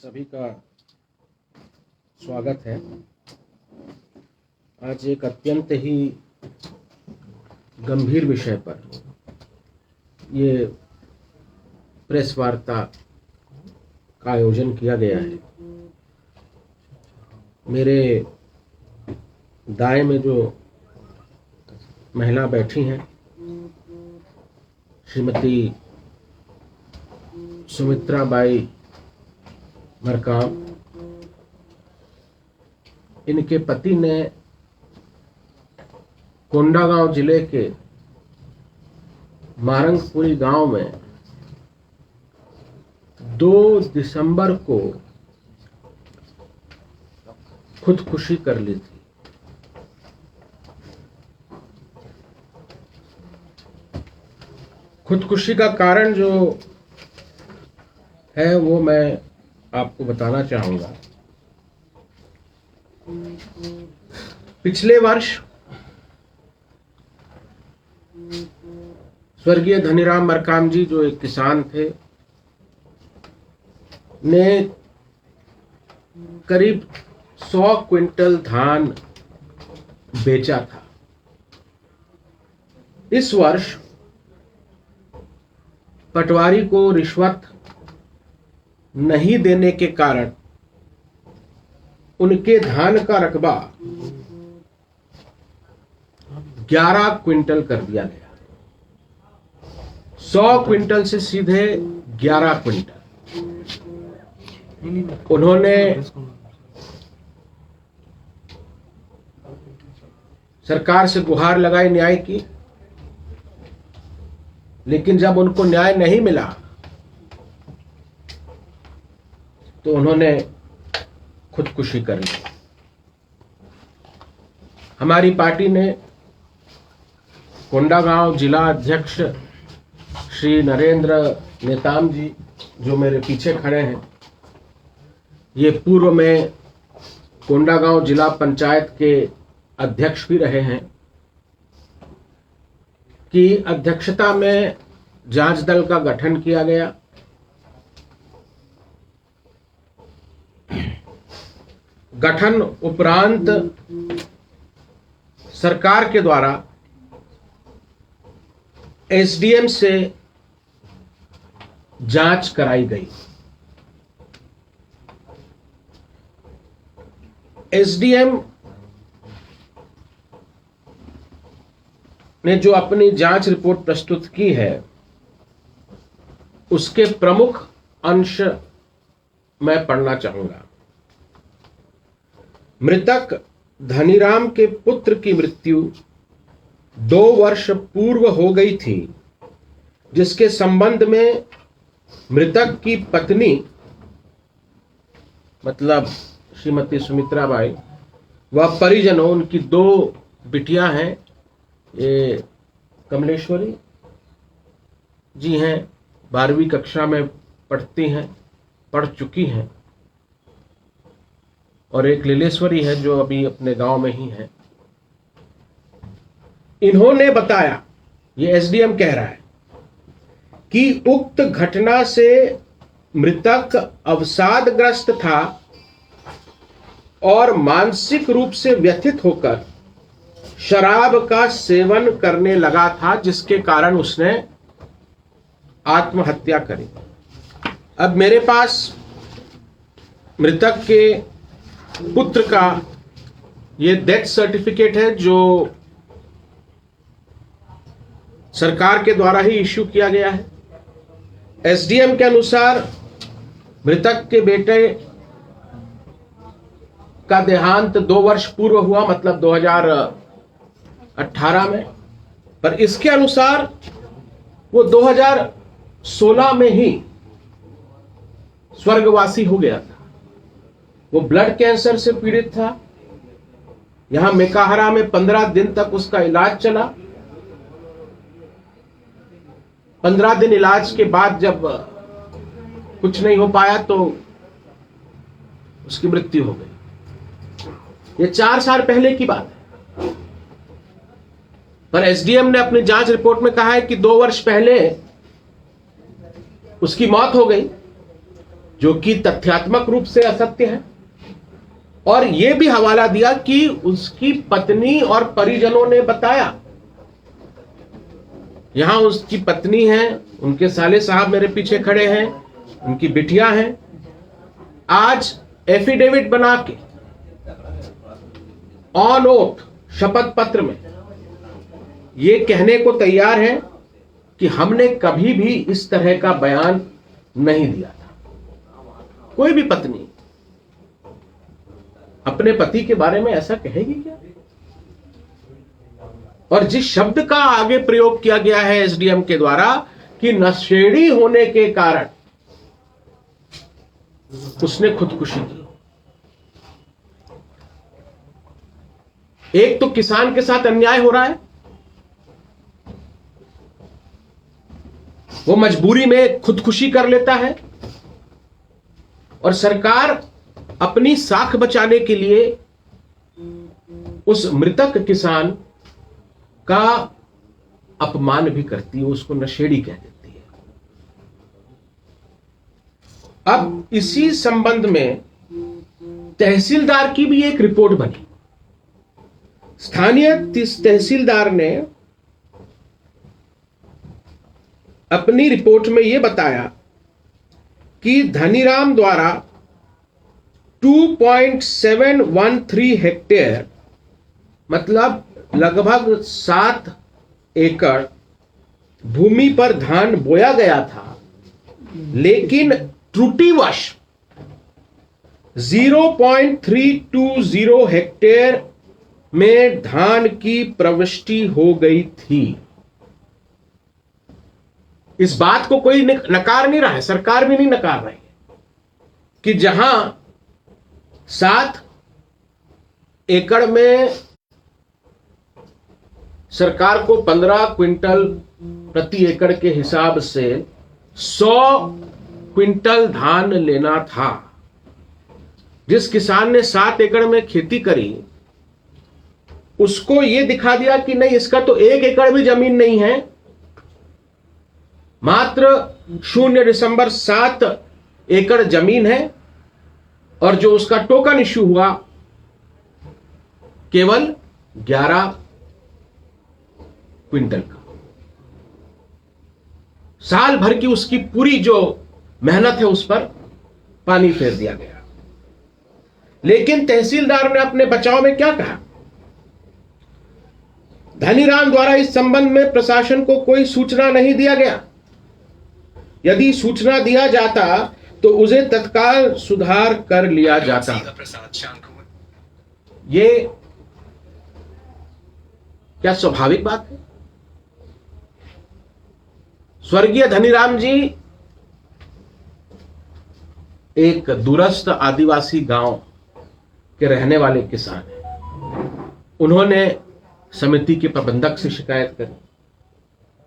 सभी का स्वागत है। आज एक अत्यंत ही गंभीर विषय पर ये प्रेस वार्ता का आयोजन किया गया है। मेरे दाएं में जो महिला बैठी हैं, श्रीमती सुमित्रा बाई मरकाम, इनके पति ने कोंडागांव जिले के मारंगपुरी गांव में 2 दिसंबर को खुदकुशी कर ली थी। खुदकुशी का कारण जो है वो मैं आपको बताना चाहूंगा। पिछले वर्ष स्वर्गीय धनीराम मरकाम जी, जो एक किसान थे, ने करीब 100 क्विंटल धान बेचा था। इस वर्ष पटवारी को रिश्वत नहीं देने के कारण उनके धान का रकबा 11 क्विंटल कर दिया गया। 100 क्विंटल से सीधे 11 क्विंटल। उन्होंने सरकार से गुहार लगाई न्याय की, लेकिन जब उनको न्याय नहीं मिला तो उन्होंने खुदकुशी कर ली। हमारी पार्टी ने कोंडागांव जिला अध्यक्ष श्री नरेंद्र नेताम जी, जो मेरे पीछे खड़े हैं, ये पूर्व में कोंडागांव जिला पंचायत के अध्यक्ष भी रहे हैं, की अध्यक्षता में जांच दल का गठन किया गया। गठन उपरांत सरकार के द्वारा एसडीएम से जांच कराई गई। एसडीएम ने जो अपनी जांच रिपोर्ट प्रस्तुत की है, उसके प्रमुख अंश मैं पढ़ना चाहूंगा। मृतक धनीराम के पुत्र की मृत्यु 2 वर्ष पूर्व हो गई थी, जिसके संबंध में मृतक की पत्नी, मतलब श्रीमती सुमित्रा बाई, व परिजनों, उनकी 2 बिटियां हैं, ये कमलेश्वरी जी हैं, 12वीं कक्षा में पढ़ चुकी हैं, और एक लीलेश्वरी है जो अभी अपने गांव में ही है। इन्होंने बताया, ये एसडीएम कह रहा है, कि उक्त घटना से मृतक अवसादग्रस्त था और मानसिक रूप से व्यथित होकर शराब का सेवन करने लगा था, जिसके कारण उसने आत्महत्या करी। अब मेरे पास मृतक के पुत्र का ये डेथ सर्टिफिकेट है, जो सरकार के द्वारा ही इश्यू किया गया है। एसडीएम के अनुसार मृतक के बेटे का देहांत 2 वर्ष पूर्व हुआ, मतलब 2018 में, पर इसके अनुसार वो 2016 में ही स्वर्गवासी हो गया था। वो ब्लड कैंसर से पीड़ित था। यहां मेकाहारा में 15 दिन तक उसका इलाज चला। 15 दिन इलाज के बाद जब कुछ नहीं हो पाया तो उसकी मृत्यु हो गई। ये 4 साल पहले की बात है, पर एसडीएम ने अपनी जांच रिपोर्ट में कहा है कि 2 वर्ष पहले उसकी मौत हो गई। जो कि तथ्यात्मक रूप से असत्य है, और यह भी हवाला दिया कि उसकी पत्नी और परिजनों ने बताया। यहां उसकी पत्नी है, उनके साले साहब मेरे पीछे खड़े हैं, उनकी बिटिया हैं, आज एफिडेविट बना के ऑन ओथ शपथ पत्र में ये कहने को तैयार है कि हमने कभी भी इस तरह का बयान नहीं दिया था। कोई भी पत्नी अपने पति के बारे में ऐसा कहेगी क्या? और जिस शब्द का आगे प्रयोग किया गया है एसडीएम के द्वारा कि नशेड़ी होने के कारण उसने खुदकुशी की। एक तो किसान के साथ अन्याय हो रहा है, वो मजबूरी में खुदकुशी कर लेता है, और सरकार अपनी साख बचाने के लिए उस मृतक किसान का अपमान भी करती है, उसको नशेड़ी कह देती है। अब इसी संबंध में तहसीलदार की भी एक रिपोर्ट बनी। स्थानीय तहसीलदार ने अपनी रिपोर्ट में यह बताया कि धनीराम द्वारा 2.713 हेक्टेयर मतलब लगभग 7 एकड़ भूमि पर धान बोया गया था, लेकिन त्रुटिवश 0.320 हेक्टेयर में धान की प्रविष्टि हो गई थी। इस बात को कोई नकार नहीं रहा है, सरकार भी नहीं नकार रही है कि जहां 7 एकड़ में सरकार को 15 क्विंटल प्रति एकड़ के हिसाब से 100 क्विंटल धान लेना था, जिस किसान ने 7 एकड़ में खेती करी उसको यह दिखा दिया कि नहीं, इसका तो 1 एकड़ भी जमीन नहीं है, मात्र 0.7 एकड़ जमीन है, और जो उसका टोकन इश्यू हुआ केवल 11 क्विंटल का। साल भर की उसकी पूरी जो मेहनत है उस पर पानी फेर दिया गया। लेकिन तहसीलदार ने अपने बचाव में क्या कहा? धनीराम द्वारा इस संबंध में प्रशासन को कोई सूचना नहीं दिया गया। यदि सूचना दिया जाता तो उसे तत्काल सुधार कर लिया जाता। ये क्या स्वाभाविक बात है? स्वर्गीय धनीराम जी एक दूरस्थ आदिवासी गांव के रहने वाले किसान हैं। उन्होंने समिति के प्रबंधक से शिकायत करी,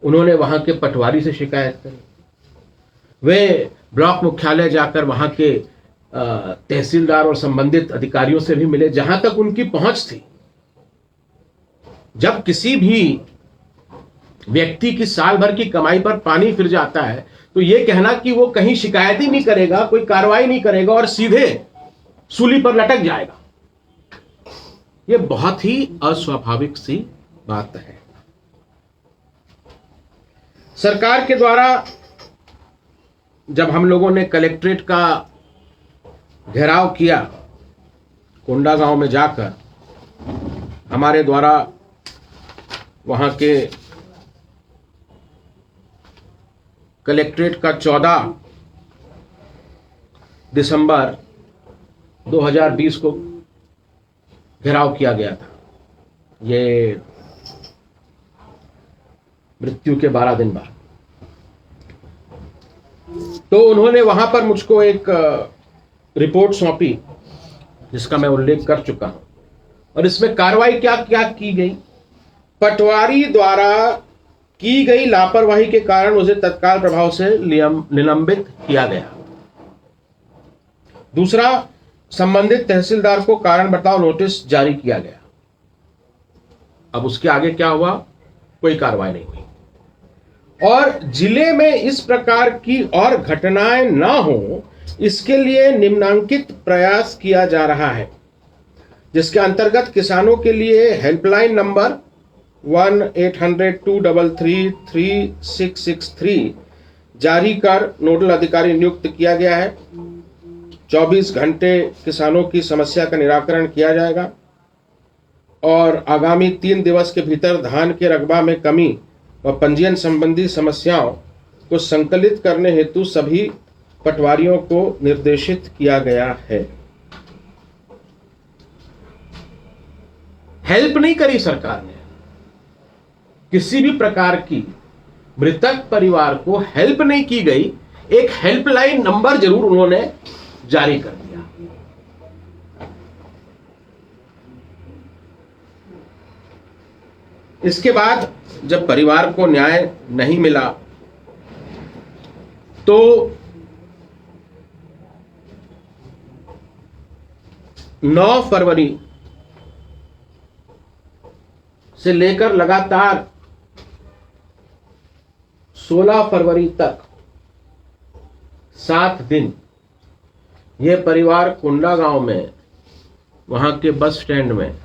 उन्होंने वहां के पटवारी से शिकायत करी, वे ब्लॉक मुख्यालय जाकर वहां के तहसीलदार और संबंधित अधिकारियों से भी मिले जहां तक उनकी पहुंच थी। जब किसी भी व्यक्ति की साल भर की कमाई पर पानी फिर जाता है तो यह कहना कि वो कहीं शिकायत ही नहीं करेगा, कोई कार्रवाई नहीं करेगा और सीधे सूली पर लटक जाएगा, यह बहुत ही अस्वाभाविक सी बात है। सरकार के द्वारा जब हम लोगों ने कलेक्ट्रेट का घेराव किया, कोंडागांव में जाकर हमारे द्वारा वहां के कलेक्ट्रेट का 14 दिसंबर 2020 को घेराव किया गया था। ये मृत्यु के 12 दिन बाद। तो उन्होंने वहां पर मुझको एक रिपोर्ट सौंपी जिसका मैं उल्लेख कर चुका हूं, और इसमें कार्रवाई क्या क्या की गई। पटवारी द्वारा की गई लापरवाही के कारण उसे तत्काल प्रभाव से निलंबित किया गया। दूसरा, संबंधित तहसीलदार को कारण बताओ नोटिस जारी किया गया। अब उसके आगे क्या हुआ? कोई कार्रवाई नहीं हुई। और जिले में इस प्रकार की और घटनाएं ना हो, इसके लिए निम्नांकित प्रयास किया जा रहा है, जिसके अंतर्गत किसानों के लिए हेल्पलाइन नंबर 1-800-233-3663 जारी कर नोडल अधिकारी नियुक्त किया गया है। 24 घंटे किसानों की समस्या का निराकरण किया जाएगा और आगामी 3 दिवस के भीतर धान के रकबा में कमी व पंजीयन संबंधी समस्याओं को संकलित करने हेतु सभी पटवारियों को निर्देशित किया गया है। हेल्प नहीं करी सरकार ने, किसी भी प्रकार की मृतक परिवार को हेल्प नहीं की गई। एक हेल्पलाइन नंबर जरूर उन्होंने जारी कर दिया। इसके बाद जब परिवार को न्याय नहीं मिला तो 9 फरवरी से लेकर लगातार 16 फरवरी तक 7 दिन यह परिवार कोंडागांव में वहां के बस स्टैंड में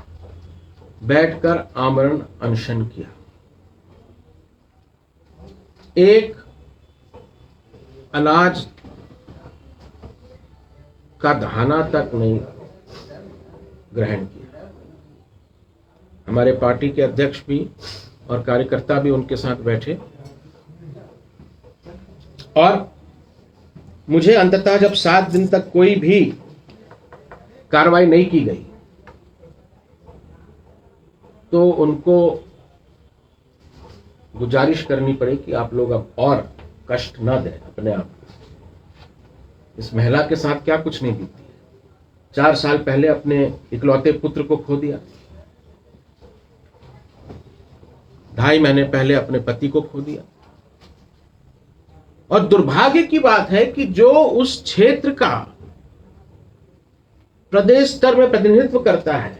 बैठकर आमरण अनशन किया। एक अनाज का दाना तक नहीं ग्रहण किया। हमारे पार्टी के अध्यक्ष भी और कार्यकर्ता भी उनके साथ बैठे और मुझे अंततः जब 7 दिन तक कोई भी कार्रवाई नहीं की गई तो उनको गुजारिश करनी पड़ी कि आप लोग अब और कष्ट ना दें अपने आप को। इस महिला के साथ क्या कुछ नहीं बीती है। 4 साल पहले अपने इकलौते पुत्र को खो दिया, 2.5 महीने पहले अपने पति को खो दिया। और दुर्भाग्य की बात है कि जो उस क्षेत्र का प्रदेश स्तर में प्रतिनिधित्व करता है,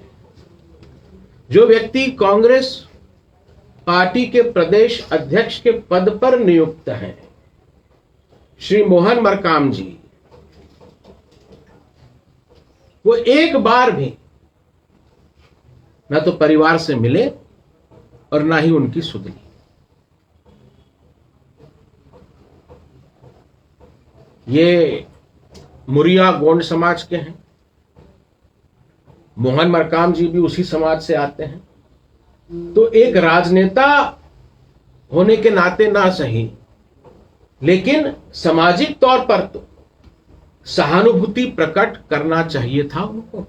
जो व्यक्ति कांग्रेस पार्टी के प्रदेश अध्यक्ष के पद पर नियुक्त हैं, श्री मोहन मरकाम जी, वो एक बार भी ना तो परिवार से मिले और ना ही उनकी सुध ली। ये मुरिया गोंड समाज के हैं। मोहन मरकाम जी भी उसी समाज से आते हैं। तो एक राजनेता होने के नाते ना सही, लेकिन सामाजिक तौर पर तो सहानुभूति प्रकट करना चाहिए था उनको।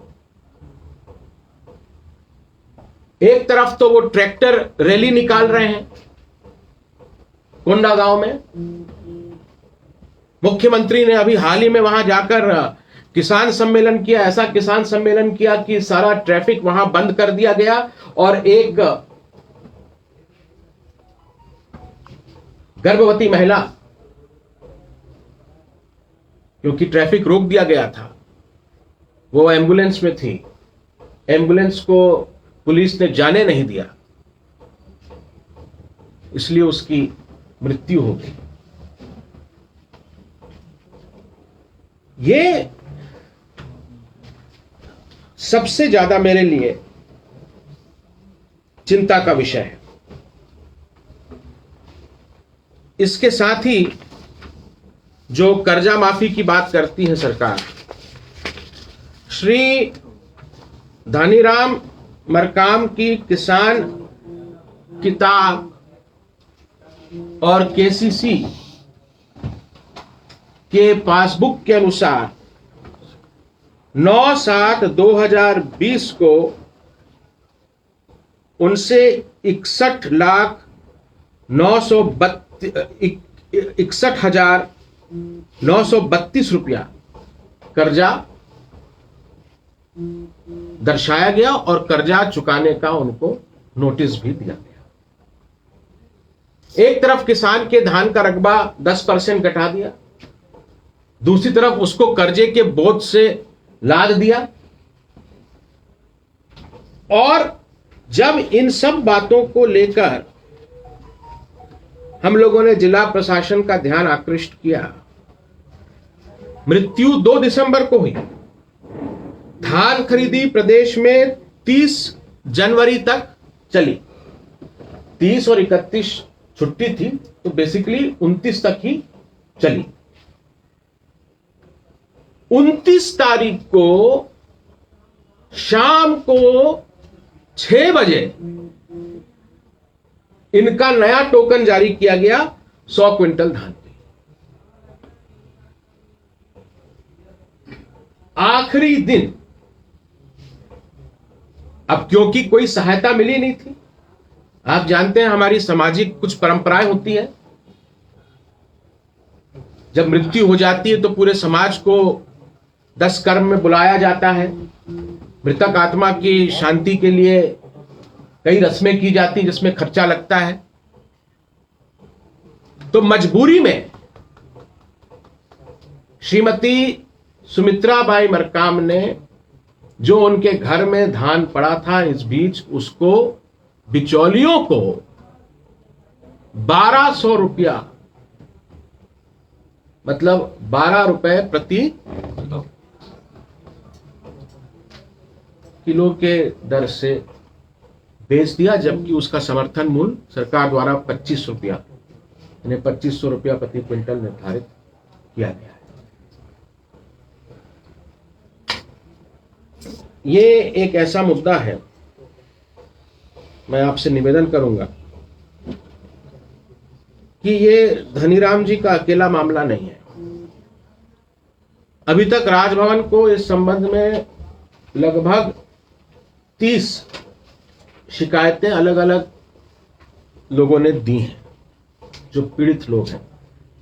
एक तरफ तो वो ट्रैक्टर रैली निकाल रहे हैं कोंडागांव में। मुख्यमंत्री ने अभी हाल ही में वहां जाकर किसान सम्मेलन किया। ऐसा किसान सम्मेलन किया कि सारा ट्रैफिक वहां बंद कर दिया गया और एक गर्भवती महिला, क्योंकि ट्रैफिक रोक दिया गया था, वो एम्बुलेंस में थी, एम्बुलेंस को पुलिस ने जाने नहीं दिया, इसलिए उसकी मृत्यु हो गई। ये सबसे ज्यादा मेरे लिए चिंता का विषय है। इसके साथ ही जो कर्जा माफी की बात करती है सरकार, श्री धानीराम मरकाम की किसान किताब और केसीसी के पासबुक के अनुसार 9/7/2020 को उनसे 61,932 रुपया कर्जा दर्शाया गया और कर्जा चुकाने का उनको नोटिस भी दिया गया। एक तरफ किसान के धान का रकबा 10% घटा दिया, दूसरी तरफ उसको कर्जे के बोझ से लाद दिया। और जब इन सब बातों को लेकर हम लोगों ने जिला प्रशासन का ध्यान आकृष्ट किया, मृत्यु 2 दिसंबर को हुई। धान खरीदी प्रदेश में 30 जनवरी तक चली। 30 और 31 छुट्टी थी, तो बेसिकली 29 तक ही चली। 29 तारीख को शाम को 6 बजे इनका नया टोकन जारी किया गया 100 क्विंटल धान पे। आखिरी दिन, अब क्योंकि कोई सहायता मिली नहीं थी, आप जानते हैं हमारी सामाजिक कुछ परंपराएं होती है, जब मृत्यु हो जाती है तो पूरे समाज को 10 कर्म में बुलाया जाता है। मृतक आत्मा की शांति के लिए कई रस्में की जाती जिसमें खर्चा लगता है। तो मजबूरी में श्रीमती सुमित्राबाई मरकाम ने, जो उनके घर में धान पड़ा था, इस बीच उसको बिचौलियों को 1200 रुपया, मतलब 12 रुपए प्रति किलो के दर से बेच दिया, जबकि उसका समर्थन मूल्य सरकार द्वारा 25 रुपया, यानी 2500 रुपया प्रति क्विंटल निर्धारित किया गया है। ये एक ऐसा मुद्दा है, मैं आपसे निवेदन करूंगा कि ये धनीराम जी का अकेला मामला नहीं है। अभी तक राजभवन को इस संबंध में लगभग 30 शिकायतें अलग अलग लोगों ने दी हैं, जो पीड़ित लोग हैं,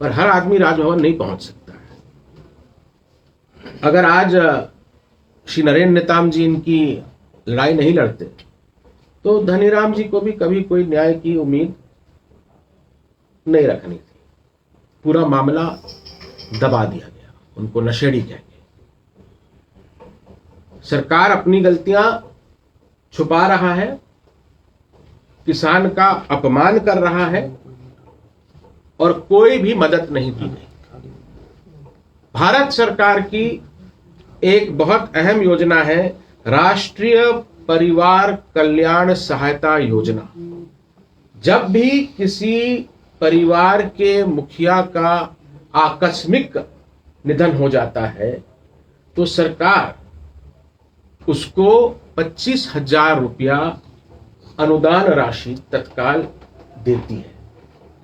पर हर आदमी राजभवन नहीं पहुंच सकता है। अगर आज श्री नरेंद्र नेताम जी इनकी लड़ाई नहीं लड़ते तो धनीराम जी को भी कभी कोई न्याय की उम्मीद नहीं रखनी थी। पूरा मामला दबा दिया गया, उनको नशेड़ी कह के। सरकार अपनी गलतियां छुपा रहा है, किसान का अपमान कर रहा है और कोई भी मदद नहीं दी गई। भारत सरकार की एक बहुत अहम योजना है राष्ट्रीय परिवार कल्याण सहायता योजना। जब भी किसी परिवार के मुखिया का आकस्मिक निधन हो जाता है तो सरकार उसको 25,000 रुपया अनुदान राशि तत्काल देती है।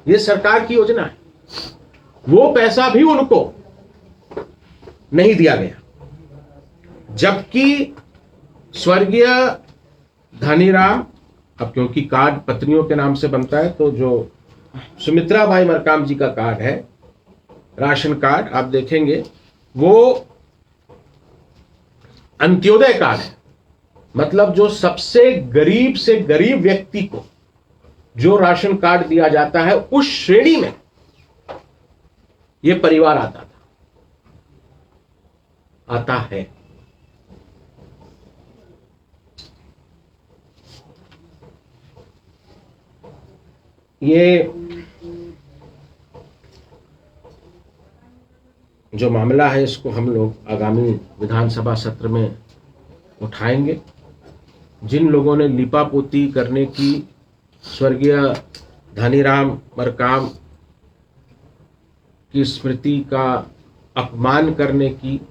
यह सरकार की योजना है। वो पैसा भी उनको नहीं दिया गया, जबकि स्वर्गीय धनीराम, अब क्योंकि कार्ड पत्नियों के नाम से बनता है, तो जो सुमित्राबाई मरकाम जी का कार्ड है, राशन कार्ड, आप देखेंगे वो अंत्योदय कार्ड है। मतलब जो सबसे गरीब से गरीब व्यक्ति को जो राशन कार्ड दिया जाता है, उस श्रेणी में यह परिवार आता है। ये जो मामला है इसको हम लोग आगामी विधानसभा सत्र में उठाएंगे। जिन लोगों ने लिपापोती करने की, स्वर्गीय धनीराम मरकाम की स्मृति का अपमान करने की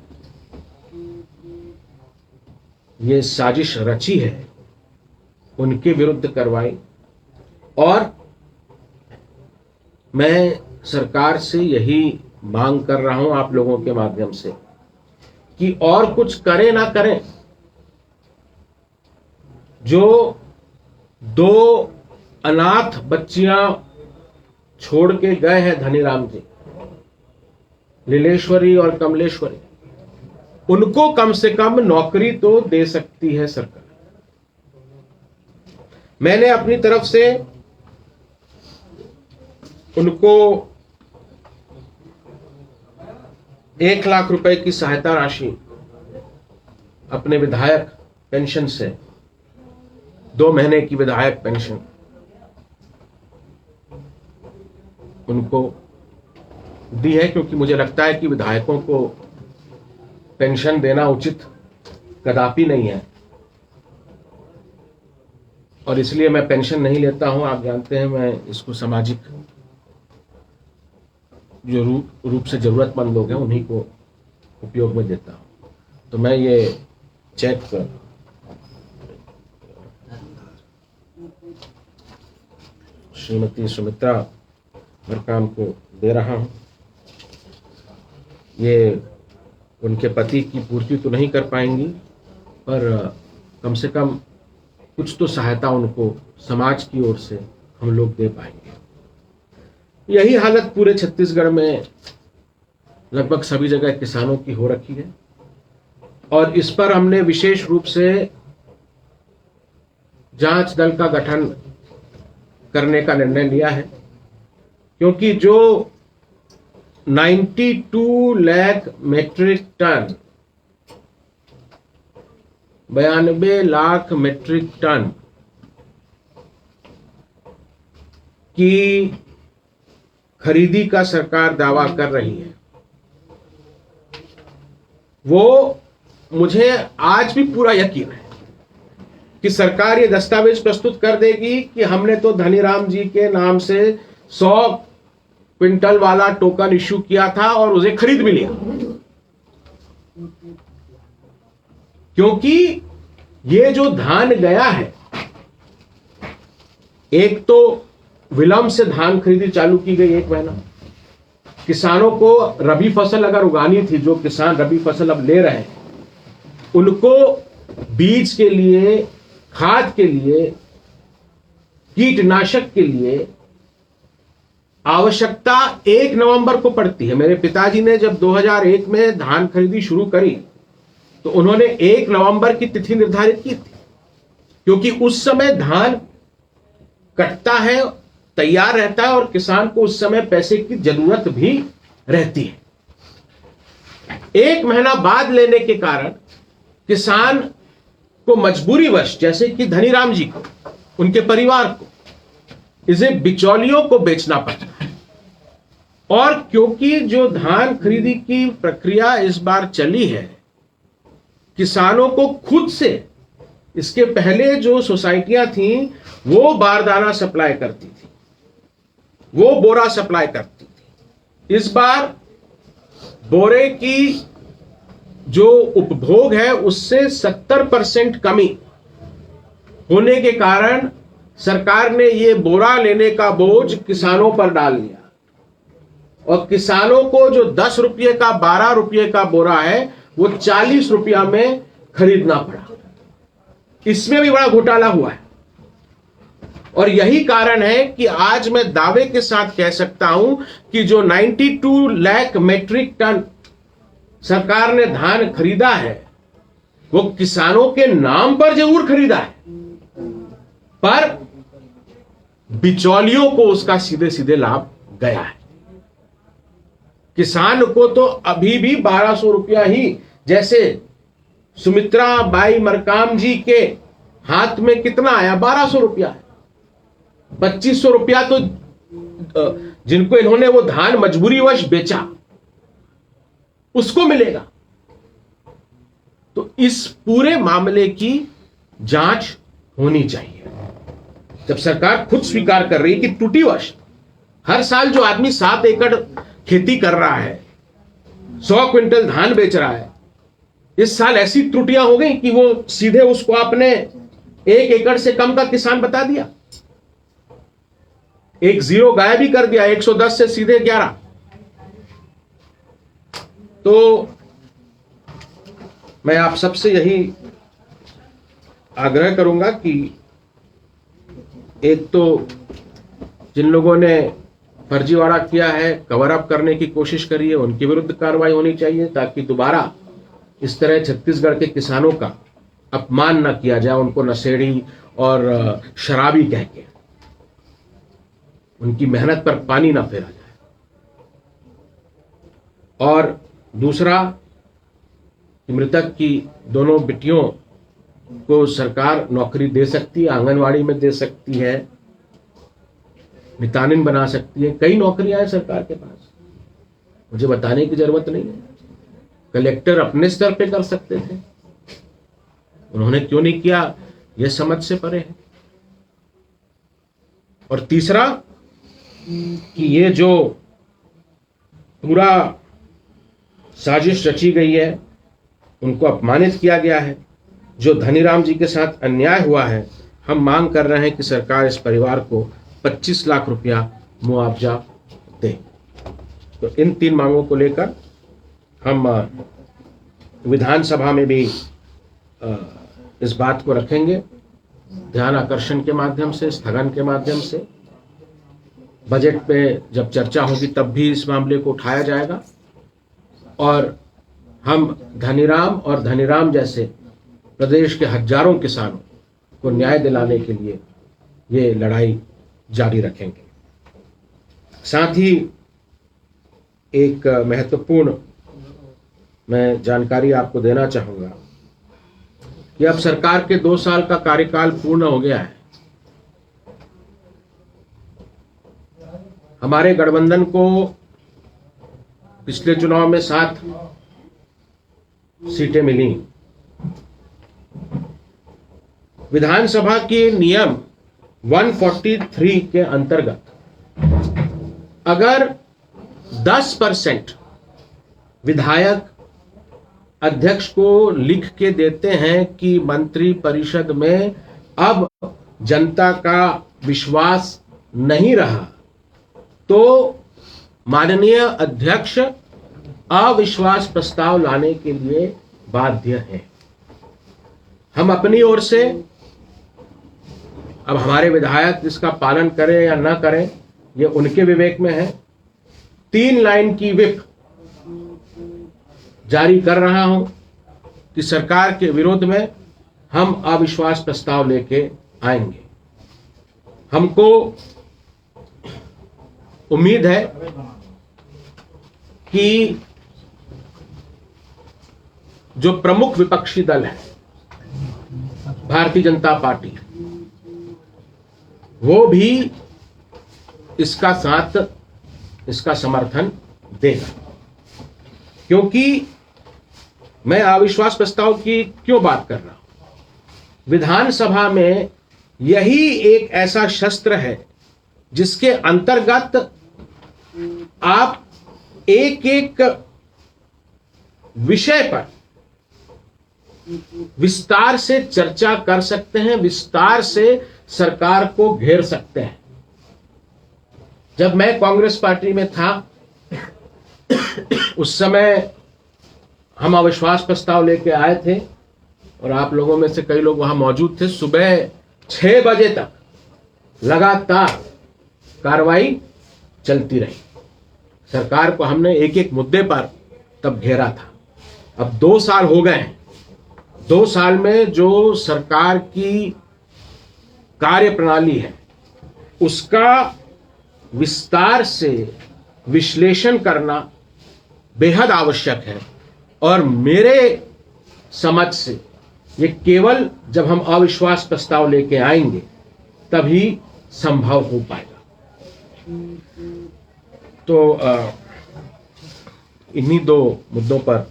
ये साजिश रची है, उनके विरुद्ध कार्रवाई। और मैं सरकार से यही मांग कर रहा हूं आप लोगों के माध्यम से कि और कुछ करें ना करें, जो 2 अनाथ बच्चियां छोड़ के गए हैं धनीराम जी, लीलेश्वरी और कमलेश्वरी, उनको कम से कम नौकरी तो दे सकती है सरकार। मैंने अपनी तरफ से उनको 1 लाख रुपए की सहायता राशि अपने विधायक पेंशन से, 2 महीने की विधायक पेंशन उनको दी है, क्योंकि मुझे लगता है कि विधायकों को पेंशन देना उचित कदापि नहीं है, और इसलिए मैं पेंशन नहीं लेता हूं। आप जानते हैं मैं इसको सामाजिक जो रूप से जरूरतमंद लोग हैं उन्हीं को उपयोग में देता हूं। तो मैं ये चेक श्रीमती सुमित्रा मरकाम को दे रहा हूं। ये उनके पति की पूर्ति तो नहीं कर पाएंगी, पर कम से कम कुछ तो सहायता उनको समाज की ओर से हम लोग दे पाएंगे। यही हालत पूरे छत्तीसगढ़ में लगभग सभी जगह किसानों की हो रखी है, और इस पर हमने विशेष रूप से जांच दल का गठन करने का निर्णय लिया है, क्योंकि जो 92 lakh metric ton 92 lakh metric ton की खरीदी का सरकार दावा कर रही है, वो मुझे आज भी पूरा यकीन है कि सरकार ये दस्तावेज प्रस्तुत कर देगी कि हमने तो धनीराम जी के नाम से 100 क्विंटल वाला टोकन इश्यू किया था और उसे खरीद भी लिया। क्योंकि ये जो धान गया है, एक तो विलंब से धान खरीदी चालू की गई 1 महीना। किसानों को रबी फसल अगर उगानी थी, जो किसान रबी फसल अब ले रहे हैं, उनको बीज के लिए, खाद के लिए, कीटनाशक के लिए आवश्यकता 1 नवंबर को पड़ती है। मेरे पिताजी ने जब 2001 में धान खरीदी शुरू करी तो उन्होंने 1 नवंबर की तिथि निर्धारित की थी, क्योंकि उस समय धान कटता है, तैयार रहता है, और किसान को उस समय पैसे की जरूरत भी रहती है। 1 महीना बाद लेने के कारण किसान को मजबूरीवश, जैसे कि धनीराम जी को, उनके परिवार को, इसे बिचौलियों को बेचना पड़ता है। और क्योंकि जो धान खरीदी की प्रक्रिया इस बार चली है, किसानों को खुद से, इसके पहले जो सोसाइटियां थीं वो बारदाना सप्लाई करती थी, वो बोरा सप्लाई करती थी। इस बार बोरे की जो उपभोग है उससे 70% कमी होने के कारण सरकार ने ये बोरा लेने का बोझ किसानों पर डाल दिया, और किसानों को जो 10 रुपये का, 12 रुपये का बोरा है वो 40 रुपया में खरीदना पड़ा। इसमें भी बड़ा घोटाला हुआ है, और यही कारण है कि आज मैं दावे के साथ कह सकता हूं कि जो 92 लाख मेट्रिक टन सरकार ने धान खरीदा है, वो किसानों के नाम पर जरूर खरीदा है, पर बिचौलियों को उसका सीधे सीधे लाभ गया है। किसान को तो अभी भी 1200 रुपया ही, जैसे सुमित्रा बाई मरकाम जी के हाथ में कितना आया, 1200 रुपया है। 2500 रुपया तो जिनको इन्होंने वो धान मजबूरीवश बेचा उसको मिलेगा। तो इस पूरे मामले की जांच होनी चाहिए। जब सरकार खुद स्वीकार कर रही है कि त्रुटिवश हर साल जो आदमी 7 एकड़ खेती कर रहा है, 100 क्विंटल धान बेच रहा है, इस साल ऐसी त्रुटियां हो गई कि वो सीधे उसको आपने 1 एकड़ से कम का किसान बता दिया, एक जीरो गायब ही कर दिया, 110 से सीधे 11। तो मैं आप सबसे यही आग्रह करूंगा कि एक तो जिन लोगों ने फर्जीवाड़ा किया है, कवर अप करने की कोशिश करी है, उनके विरुद्ध कार्रवाई होनी चाहिए, ताकि दोबारा इस तरह छत्तीसगढ़ के किसानों का अपमान न किया जाए, उनको नशेड़ी और शराबी कह के उनकी मेहनत पर पानी ना फेरा जाए। और दूसरा, मृतक की दोनों बेटियों को सरकार नौकरी दे सकती है, आंगनवाड़ी में दे सकती है, मितानिन बना सकती है। कई नौकरियां हैं सरकार के पास, मुझे बताने की जरूरत नहीं है। कलेक्टर अपने स्तर पे कर सकते थे, उन्होंने क्यों नहीं किया, यह समझ से परे है। और तीसरा कि ये जो पूरा साजिश रची गई है, उनको अपमानित किया गया है, जो धनीराम जी के साथ अन्याय हुआ है, हम मांग कर रहे हैं कि सरकार इस परिवार को 25 लाख रुपया मुआवजा दे। तो इन 3 मांगों को लेकर हम विधानसभा में भी इस बात को रखेंगे, ध्यान आकर्षण के माध्यम से, स्थगन के माध्यम से। बजट पे जब चर्चा होगी तब भी इस मामले को उठाया जाएगा और हम धनीराम और धनीराम जैसे प्रदेश के हजारों किसानों को न्याय दिलाने के लिए ये लड़ाई जारी रखेंगे। साथ ही एक महत्वपूर्ण मैं जानकारी आपको देना चाहूँगा कि अब सरकार के 2 साल का कार्यकाल पूर्ण हो गया है। हमारे गठबंधन को पिछले चुनाव में 7 सीटें मिली। विधानसभा के नियम 143 के अंतर्गत अगर 10% विधायक अध्यक्ष को लिख के देते हैं कि मंत्री परिषद में अब जनता का विश्वास नहीं रहा, तो माननीय अध्यक्ष अविश्वास प्रस्ताव लाने के लिए बाध्य हैं। हम अपनी ओर से, अब हमारे विधायक इसका पालन करें या न करें ये उनके विवेक में है, 3 लाइन की व्हिप जारी कर रहा हूं कि सरकार के विरोध में हम अविश्वास प्रस्ताव लेके आएंगे। हमको उम्मीद है कि जो प्रमुख विपक्षी दल है भारतीय जनता पार्टी, वो भी इसका साथ, इसका समर्थन देगा। क्योंकि मैं अविश्वास प्रस्ताव की क्यों बात कर रहा हूं, विधानसभा में यही एक ऐसा शस्त्र है जिसके अंतर्गत आप एक एक विषय पर विस्तार से चर्चा कर सकते हैं, विस्तार से सरकार को घेर सकते हैं। जब मैं कांग्रेस पार्टी में था उस समय हम अविश्वास प्रस्ताव लेके आए थे और आप लोगों में से कई लोग वहां मौजूद थे। सुबह 6 बजे तक लगातार कार्रवाई चलती रही। सरकार को हमने एक एक मुद्दे पर तब घेरा था। अब 2 साल हो गए हैं। 2 साल में जो सरकार की कार्य प्रणाली है उसका विस्तार से विश्लेषण करना बेहद आवश्यक है और मेरे समझ से ये केवल जब हम अविश्वास प्रस्ताव लेके आएंगे तभी संभव हो पाएगा। तो इन्हीं 2 मुद्दों पर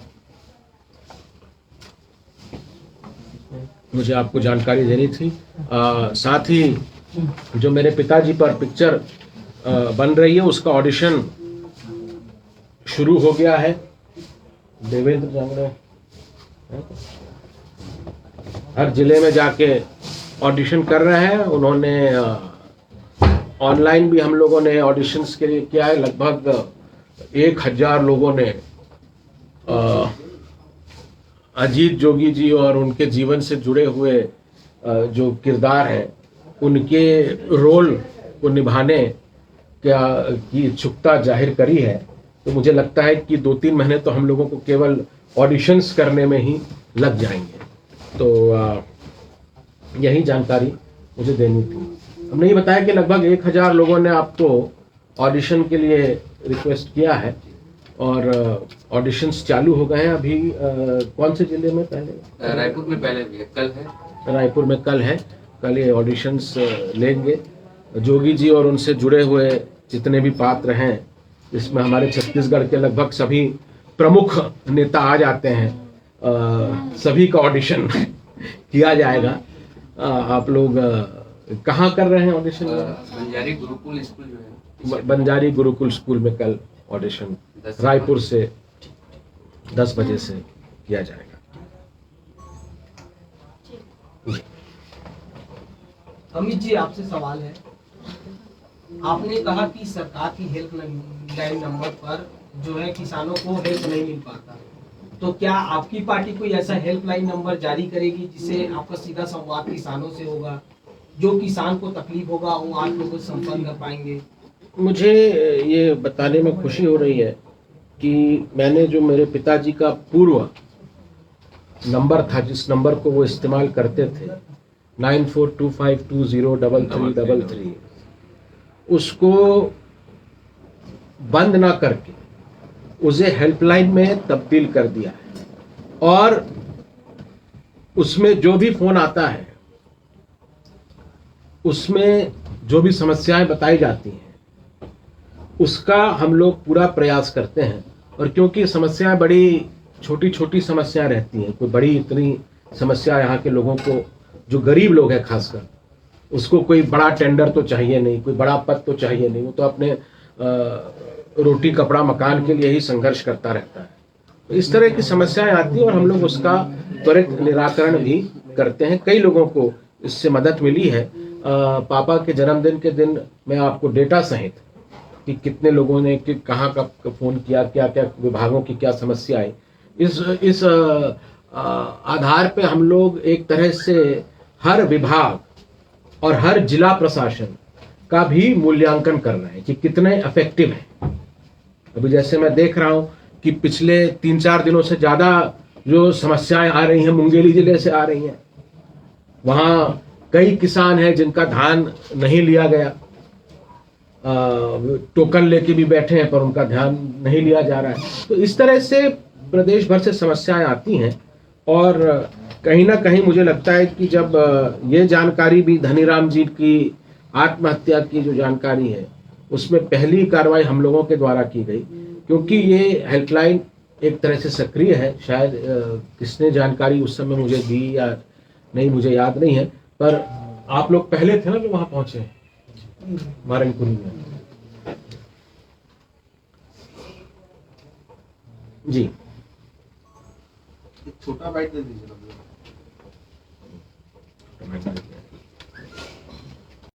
मुझे आपको जानकारी देनी थी। साथ ही जो मेरे पिताजी पर पिक्चर बन रही है उसका ऑडिशन शुरू हो गया है। देवेंद्र जांगड़े हर जिले में जाके ऑडिशन कर रहे हैं। उन्होंने ऑनलाइन भी हम लोगों ने ऑडिशंस के लिए किया है। लगभग 1000 लोगों ने अजीत जोगी जी और उनके जीवन से जुड़े हुए जो किरदार हैं उनके रोल को निभाने की इच्छुकता जाहिर करी है। तो मुझे लगता है कि 2-3 महीने तो हम लोगों को केवल ऑडिशंस करने में ही लग जाएंगे। तो यही जानकारी मुझे देनी थी। हमने ये बताया कि लगभग 1000 लोगों ने आपको ऑडिशन के लिए रिक्वेस्ट किया है और ऑडिशंस चालू हो गए हैं। अभी कौन से जिले में? पहले रायपुर में पहले भी है, कल है। रायपुर में कल है। कल ये ऑडिशंस लेंगे। जोगी जी और उनसे जुड़े हुए जितने भी पात्र हैं, इसमें हमारे छत्तीसगढ़ के लगभग सभी प्रमुख नेता आ जाते हैं, सभी का ऑडिशन किया जाएगा। आप लोग कहाँ कर रहे हैं ऑडिशन? बंजारी गुरुकुल स्कूल जो है, बंजारी गुरुकुल स्कूल में कल ऑडिशन रायपुर से 10 बजे से किया जाएगा। अमित जी, आपसे सवाल है। आपने कहा कि सरकार की हेल्पलाइन नंबर पर जो है किसानों को हेल्प नहीं मिल पाता, तो क्या आपकी पार्टी कोई ऐसा हेल्पलाइन नंबर जारी करेगी जिससे आपका सीधा संवाद किसानों से होगा, जो किसान को तकलीफ होगा वो आप लोगों से संपर्क कर पाएंगे? मुझे ये बताने में खुशी हो रही है कि मैंने जो मेरे पिताजी का पूर्व नंबर था, जिस नंबर को वो इस्तेमाल करते थे 9425203333, उसको बंद ना करके उसे हेल्पलाइन में तब्दील कर दिया है। और उसमें जो भी फोन आता है उसमें जो भी समस्याएं बताई जाती हैं उसका हम लोग पूरा प्रयास करते हैं। और क्योंकि समस्याएं बड़ी छोटी छोटी समस्याएं रहती हैं, कोई बड़ी इतनी समस्या यहाँ के लोगों को, जो गरीब लोग हैं खासकर, उसको कोई बड़ा टेंडर तो चाहिए नहीं, कोई बड़ा पद तो चाहिए नहीं, वो तो अपने रोटी कपड़ा मकान के लिए ही संघर्ष करता रहता है। तो इस तरह की समस्याएं आती हैं और हम लोग उसका त्वरित निराकरण भी करते हैं। कई लोगों को इससे मदद मिली है। पापा के जन्मदिन के दिन मैं आपको डेटा सहित कि कितने लोगों ने कि कहाँ का फोन किया, क्या क्या विभागों की क्या समस्या आई, इस आधार पे हम लोग एक तरह से हर विभाग और हर जिला प्रशासन का भी मूल्यांकन कर रहे हैं कि कितने इफेक्टिव हैं। अभी जैसे मैं देख रहा हूं कि पिछले 3-4 दिनों से ज्यादा जो समस्याएं आ रही हैं मुंगेली जिले से आ रही हैं। वहां कई किसान हैं जिनका धान नहीं लिया गया, टोकन लेके भी बैठे हैं पर उनका ध्यान नहीं लिया जा रहा है। तो इस तरह से प्रदेश भर से समस्याएं आती हैं और कहीं ना कहीं मुझे लगता है कि जब ये जानकारी भी धनीराम जी की आत्महत्या की जो जानकारी है उसमें पहली कार्रवाई हम लोगों के द्वारा की गई, क्योंकि ये हेल्पलाइन एक तरह से सक्रिय है। शायद किसने जानकारी उस समय मुझे दी या नहीं मुझे याद नहीं है, पर आप लोग पहले थे ना जो वहां पहुंचे मारनपुरी में। जी, एक छोटा बाइट दे दीजिए।